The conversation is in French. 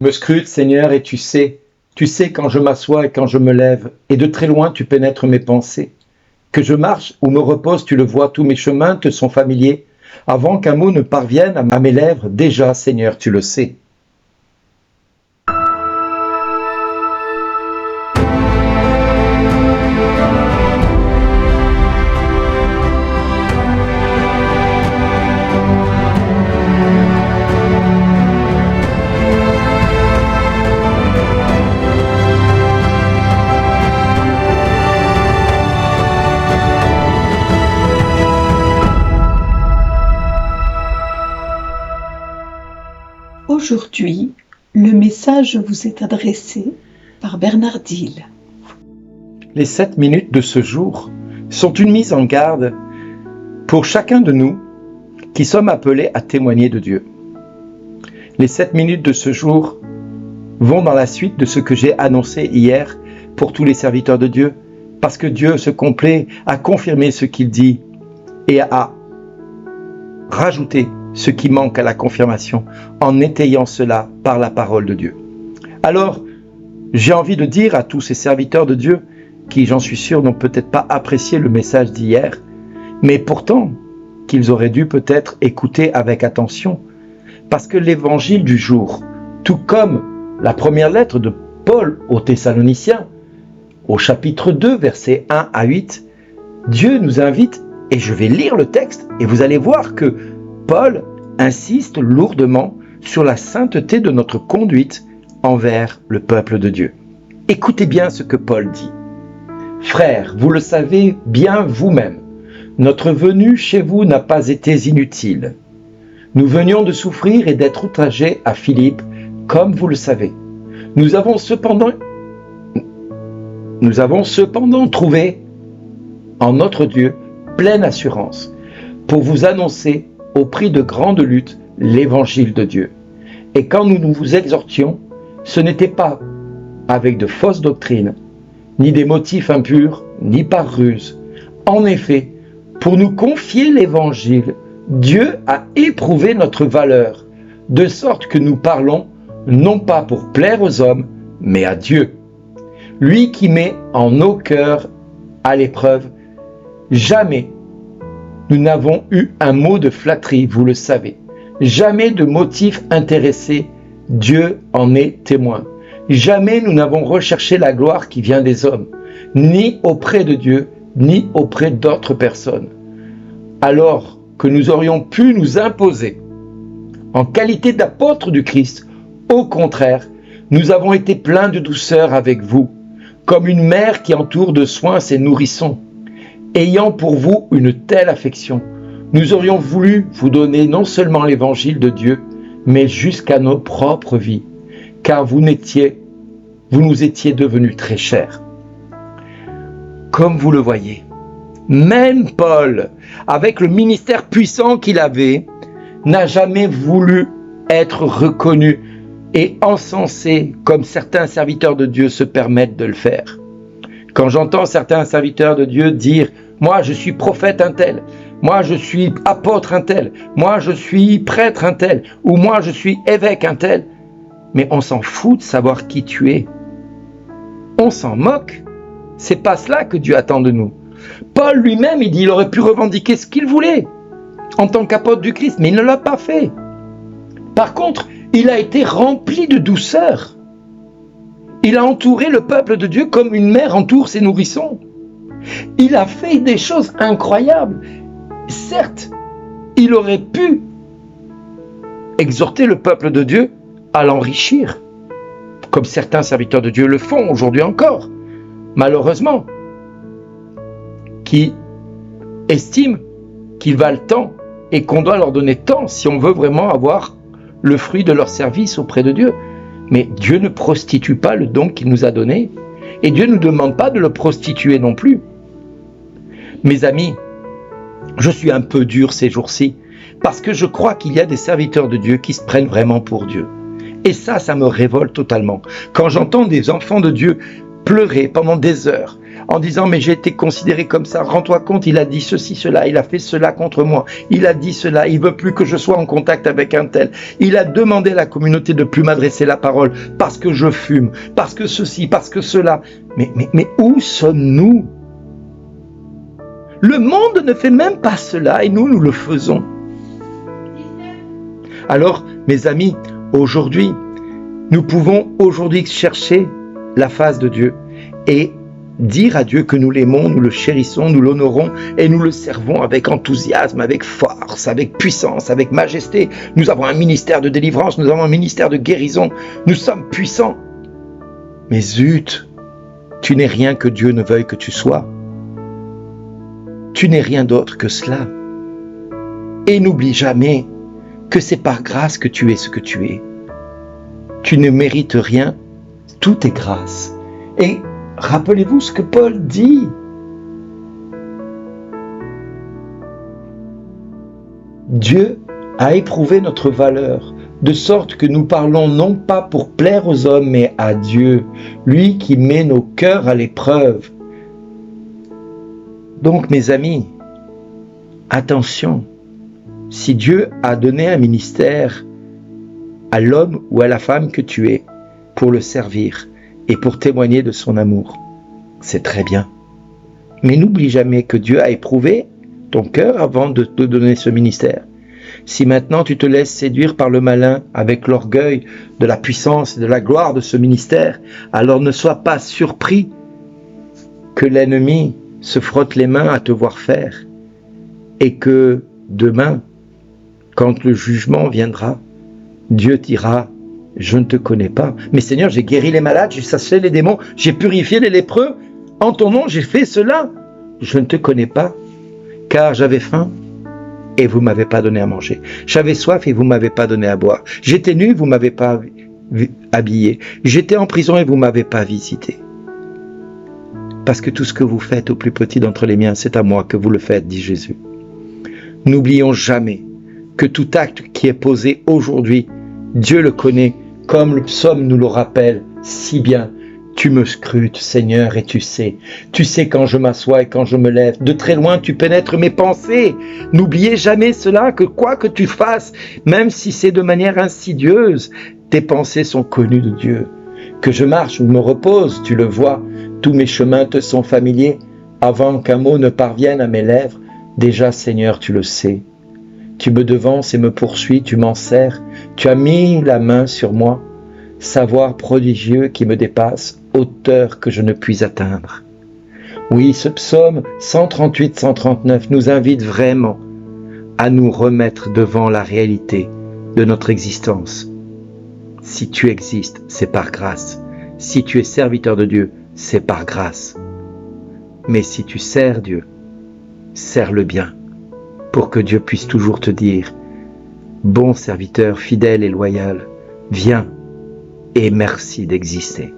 Me scrute, Seigneur, et tu sais quand je m'assois et quand je me lève, et de très loin tu pénètres mes pensées. Que je marche ou me repose, tu le vois, tous mes chemins te sont familiers. Avant qu'un mot ne parvienne à mes lèvres, déjà, Seigneur, tu le sais. Aujourd'hui, le message vous est adressé par Bernard Dille. Les 7 minutes de ce jour sont une mise en garde pour chacun de nous qui sommes appelés à témoigner de Dieu. Les 7 minutes de ce jour vont dans la suite de ce que j'ai annoncé hier pour tous les serviteurs de Dieu, parce que Dieu se complaît à confirmer ce qu'il dit et à rajouter ce qui manque à la confirmation en étayant cela par la parole de Dieu. Alors, j'ai envie de dire à tous ces serviteurs de Dieu qui, j'en suis sûr, n'ont peut-être pas apprécié le message d'hier, mais pourtant qu'ils auraient dû peut-être écouter avec attention, parce que l'évangile du jour, tout comme la première lettre de Paul aux Thessaloniciens, au chapitre 2, versets 1 à 8, Dieu nous invite, et je vais lire le texte, et vous allez voir que Paul insiste lourdement sur la sainteté de notre conduite envers le peuple de Dieu. Écoutez bien ce que Paul dit. « Frères, vous le savez bien vous-même, notre venue chez vous n'a pas été inutile. Nous venions de souffrir et d'être outragés à Philippe, comme vous le savez. Nous avons cependant trouvé en notre Dieu pleine assurance pour vous annoncer au prix de grandes luttes l'évangile de Dieu. Et quand nous vous exhortions, ce n'était pas avec de fausses doctrines, ni des motifs impurs, ni par ruse. En effet, pour nous confier l'évangile, Dieu a éprouvé notre valeur, de sorte que nous parlons non pas pour plaire aux hommes, mais à Dieu. Lui qui met en nos cœurs à l'épreuve. Jamais nous n'avons eu un mot de flatterie, vous le savez. Jamais de motif intéressé, Dieu en est témoin. Jamais nous n'avons recherché la gloire qui vient des hommes, ni auprès de Dieu, ni auprès d'autres personnes. Alors que nous aurions pu nous imposer en qualité d'apôtres du Christ, au contraire, nous avons été pleins de douceur avec vous, comme une mère qui entoure de soins ses nourrissons. Ayant pour vous une telle affection, nous aurions voulu vous donner non seulement l'évangile de Dieu, mais jusqu'à nos propres vies, car vous nous étiez devenus très chers. Comme vous le voyez, même Paul, avec le ministère puissant qu'il avait, n'a jamais voulu être reconnu et encensé comme certains serviteurs de Dieu se permettent de le faire. Quand j'entends certains serviteurs de Dieu dire « Moi, je suis prophète un tel, moi, je suis apôtre un tel, moi, je suis prêtre un tel, ou moi, je suis évêque un tel », mais on s'en fout de savoir qui tu es. On s'en moque. C'est pas cela que Dieu attend de nous. Paul lui-même, il dit qu'il aurait pu revendiquer ce qu'il voulait en tant qu'apôtre du Christ, mais il ne l'a pas fait. Par contre, il a été rempli de douceur. Il a entouré le peuple de Dieu comme une mère entoure ses nourrissons. Il a fait des choses incroyables. Certes, il aurait pu exhorter le peuple de Dieu à l'enrichir, comme certains serviteurs de Dieu le font aujourd'hui encore, malheureusement, qui estiment qu'ils valent tant et qu'on doit leur donner tant si on veut vraiment avoir le fruit de leur service auprès de Dieu. Mais Dieu ne prostitue pas le don qu'il nous a donné, et Dieu ne nous demande pas de le prostituer non plus. Mes amis, je suis un peu dur ces jours-ci, parce que je crois qu'il y a des serviteurs de Dieu qui se prennent vraiment pour Dieu. Et ça me révolte totalement. Quand j'entends des enfants de Dieu pleurer pendant des heures, en disant mais j'ai été considéré comme ça, rends-toi compte, il a dit ceci, cela, il a fait cela contre moi, il a dit cela, il veut plus que je sois en contact avec un tel, il a demandé à la communauté de plus m'adresser la parole parce que je fume, parce que ceci, parce que cela. Mais où sommes-nous? Le monde ne fait même pas cela et nous le faisons. Alors, mes amis, aujourd'hui, nous pouvons aujourd'hui chercher la face de Dieu et dire à Dieu que nous l'aimons, nous le chérissons, nous l'honorons et nous le servons avec enthousiasme, avec force, avec puissance, avec majesté. Nous avons un ministère de délivrance, nous avons un ministère de guérison, nous sommes puissants. Mais zut, tu n'es rien que Dieu ne veuille que tu sois. Tu n'es rien d'autre que cela. Et n'oublie jamais que c'est par grâce que tu es ce que tu es. Tu ne mérites rien, tout est grâce. Et rappelez-vous ce que Paul dit. Dieu a éprouvé notre valeur, de sorte que nous parlons non pas pour plaire aux hommes, mais à Dieu, lui qui met nos cœurs à l'épreuve. Donc, mes amis, attention, si Dieu a donné un ministère à l'homme ou à la femme que tu es pour le servir et pour témoigner de son amour, c'est très bien. Mais n'oublie jamais que Dieu a éprouvé ton cœur avant de te donner ce ministère. Si maintenant tu te laisses séduire par le malin avec l'orgueil de la puissance et de la gloire de ce ministère, alors ne sois pas surpris que l'ennemi se frotte les mains à te voir faire et que demain, quand le jugement viendra, Dieu dira « Je ne te connais pas. Mais Seigneur, j'ai guéri les malades, j'ai chassé les démons, j'ai purifié les lépreux. En ton nom, j'ai fait cela. Je ne te connais pas, car j'avais faim et vous ne m'avez pas donné à manger. J'avais soif et vous ne m'avez pas donné à boire. J'étais nu, vous ne m'avez pas habillé. J'étais en prison et vous ne m'avez pas visité. Parce que tout ce que vous faites au plus petit d'entre les miens, c'est à moi que vous le faites, dit Jésus. N'oublions jamais que tout acte qui est posé aujourd'hui, Dieu le connaît, comme le psaume nous le rappelle si bien. Tu me scrutes, Seigneur, et tu sais. Tu sais quand je m'assois et quand je me lève. De très loin, tu pénètres mes pensées. N'oubliez jamais cela, que quoi que tu fasses, même si c'est de manière insidieuse, tes pensées sont connues de Dieu. Que je marche ou me repose, tu le vois. Tous mes chemins te sont familiers. Avant qu'un mot ne parvienne à mes lèvres, déjà, Seigneur, tu le sais. Tu me devances et me poursuis, tu m'en sers. Tu as mis la main sur moi. Savoir prodigieux qui me dépasse, hauteur que je ne puis atteindre. Oui, ce psaume 138-139 nous invite vraiment à nous remettre devant la réalité de notre existence. Si tu existes, c'est par grâce. Si tu es serviteur de Dieu, c'est par grâce. Mais si tu sers Dieu, sers-le bien, pour que Dieu puisse toujours te dire « Bon serviteur, fidèle et loyal, viens » et merci d'exister.